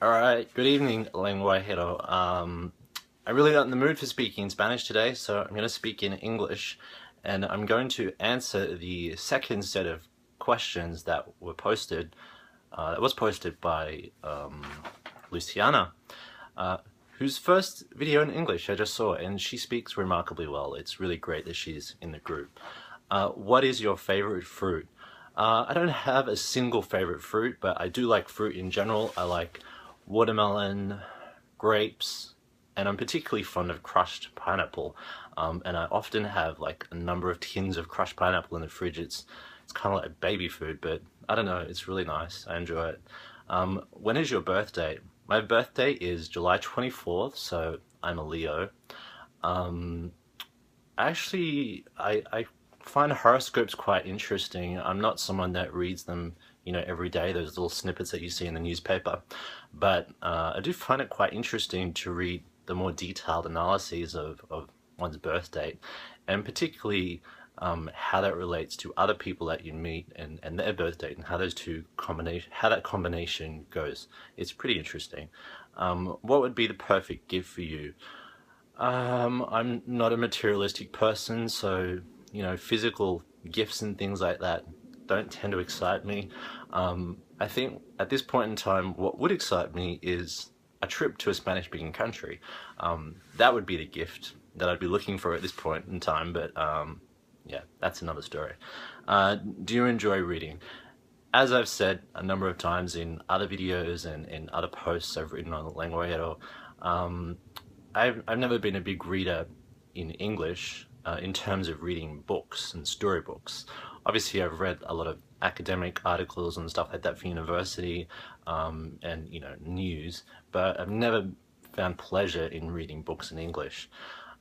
Alright, good evening, lenguajero. I'm really not in the mood for speaking in Spanish today, so I'm going to speak in English, and I'm going to answer the second set of questions that was posted by Luciana, whose first video in English I just saw, and she speaks remarkably well. It's really great that she's in the group. What is your favorite fruit? I don't have a single favorite fruit, but I do like fruit in general. I like watermelon, grapes, and I'm particularly fond of crushed pineapple. And I often have like a number of tins of crushed pineapple in the fridge. It's kind of like baby food, but I don't know, it's really nice. I enjoy it. When is your birthday? My birthday is July 24th, so I'm a Leo. Actually, I find horoscopes quite interesting. I'm not someone that reads them, every day, those little snippets that you see in the newspaper. But I do find it quite interesting to read the more detailed analyses of one's birth date, and particularly how that relates to other people that you meet and their birth date, and how that combination goes. It's pretty interesting. What would be the perfect gift for you? I'm not a materialistic person, so physical gifts and things like that don't tend to excite me. I think at this point in time, what would excite me is a trip to a Spanish-speaking country. That would be the gift that I'd be looking for at this point in time, but yeah, that's another story. Do you enjoy reading? As I've said a number of times in other videos and in other posts I've written on Lenguajero, I've never been a big reader in English in terms of reading books and storybooks. Obviously, I've read a lot of academic articles and stuff like that for university, and news, but I've never found pleasure in reading books in English.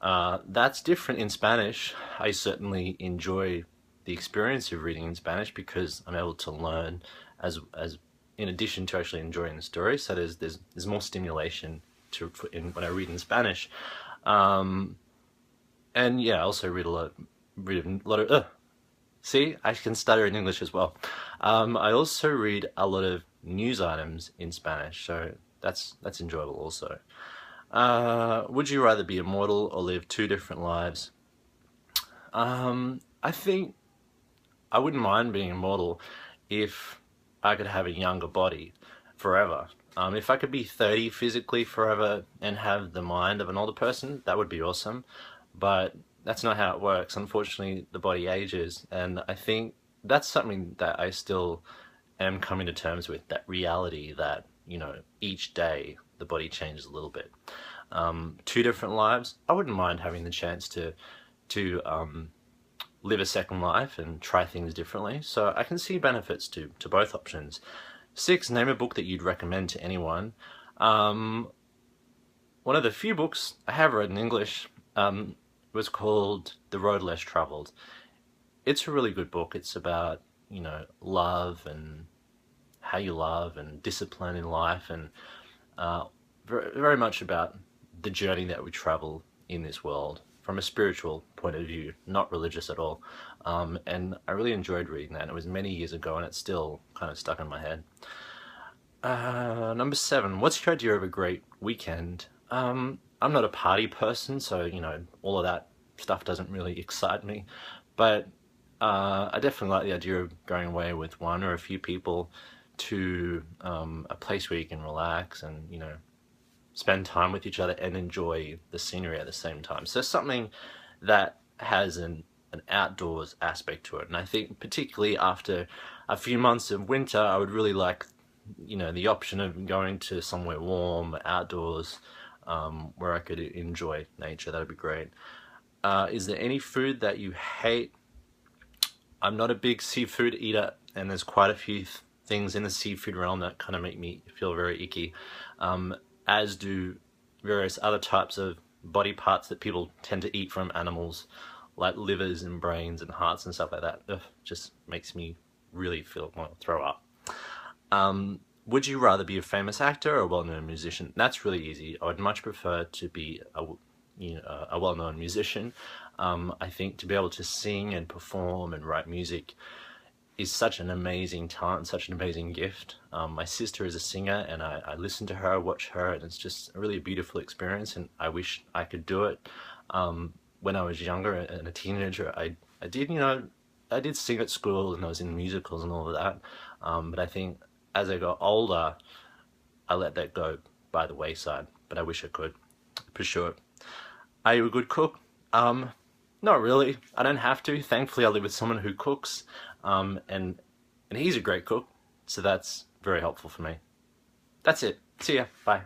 That's different in Spanish. I certainly enjoy the experience of reading in Spanish because I'm able to learn as in addition to actually enjoying the story. So there's more stimulation when I read in Spanish. And yeah, I also read a lot of see, I can stutter in English as well. I also read a lot of news items in Spanish, so that's enjoyable also. Would you rather be immortal or live two different lives? I think I wouldn't mind being immortal if I could have a younger body forever. If I could be 30 physically forever and have the mind of an older person, that would be awesome. But that's not how it works. Unfortunately, the body ages, and I think that's something that I still am coming to terms with, that reality that, each day the body changes a little bit. Two different lives, I wouldn't mind having the chance to live a second life and try things differently, so I can see benefits to both options. 6, name a book that you'd recommend to anyone. One of the few books I have read in English was called The Road Less Traveled. It's a really good book. It's about, love and how you love and discipline in life, and very, very much about the journey that we travel in this world from a spiritual point of view, not religious at all. And I really enjoyed reading that. It was many years ago and it's still kind of stuck in my head. Number 7, what's your idea of a great weekend? I'm not a party person, so all of that stuff doesn't really excite me, but I definitely like the idea of going away with one or a few people to a place where you can relax and spend time with each other and enjoy the scenery at the same time. So something that has an outdoors aspect to it, and I think particularly after a few months of winter, I would really like the option of going to somewhere warm, outdoors, where I could enjoy nature. That would be great. Is there any food that you hate? I'm not a big seafood eater, and there's quite a few things in the seafood realm that kind of make me feel very icky, as do various other types of body parts that people tend to eat from animals, like livers and brains and hearts and stuff like that. Ugh, just makes me really throw up. Would you rather be a famous actor or a well-known musician? That's really easy. I would much prefer to be a well-known musician. I think to be able to sing and perform and write music is such an amazing talent, such an amazing gift. My sister is a singer, and I listen to her, watch her, and it's just a really beautiful experience, and I wish I could do it. When I was younger and a teenager, I did, you know, I did sing at school, and I was in musicals and all of that, but I think as I got older, I let that go by the wayside, but I wish I could, for sure. Are you a good cook? Not really. I don't have to. Thankfully, I live with someone who cooks, and he's a great cook, so that's very helpful for me. That's it. See ya. Bye.